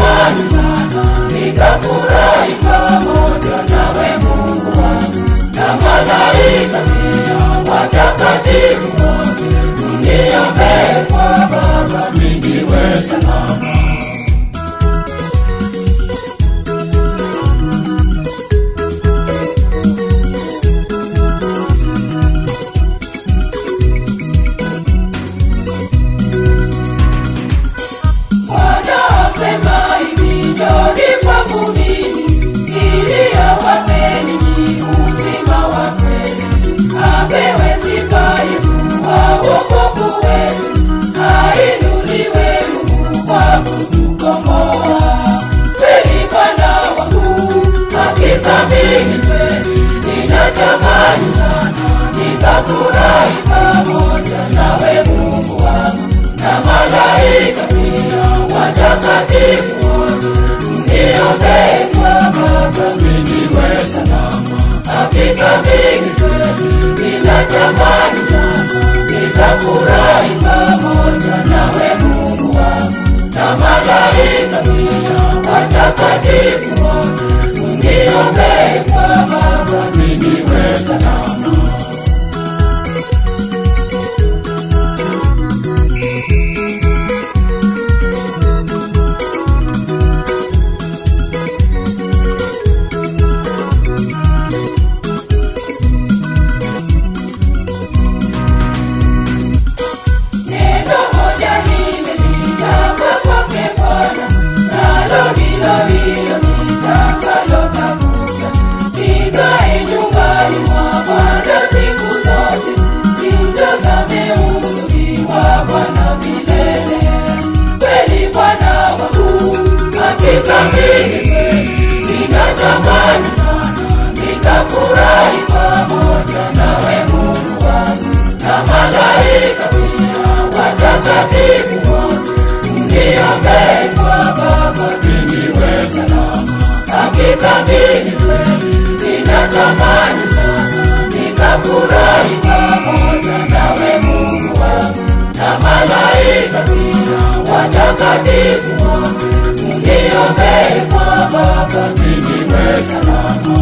ninatamani sana nikafurahi pamoja nawe Mungu wangu, na malaika pia watakatifu wote. Uniombee kwa Baba niwe salama. Ninatamani sana nikafurahi pamoja nawe Mungu wangu, na malaika pia watakatifu wote. Uniombee kwa Baba niwe salama. Hakika mimi kweli ninatamani sana nikafurahi pamoja nawe Mungu wangu, na malaika pia watakatifu wote. Uniombee kwa Baba niwe salama. Neno moja nimelitaka kwake Bwana, nalo ndilo hilo nitakalo tafuta, nikae nyumbani mwa Bwana siku zote, nimtazame uzuri wa Bwana milele. Kweli Bwana wangu, hakika mimi kweli ninatamani sana nikafurahi pamoja nawe Mungu wangu, na malaika pia watakatifu wote. Uniombee kwa Baba niwe salama. Hakika mimi kweli ninatamani sana nikafurahi pamoja nawe Mungu wangu, na malaika pia watakatifu wote. Uniombee kwa Baba niwe salama.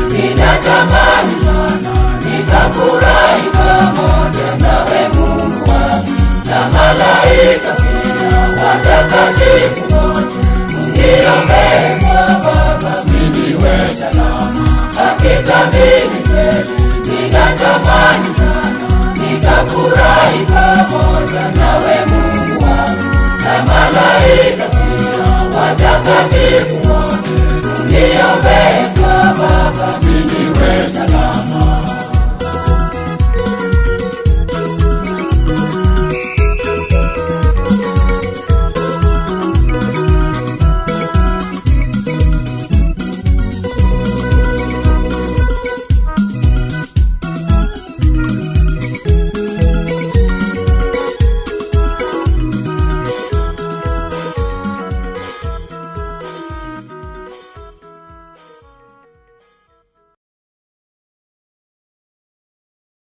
Ninatamani sana nikafurahi pamoja nawe Mungu wangu, na malaika pia watakatifu wote. Uniombee kwa Baba niwe salama. Hakika mimi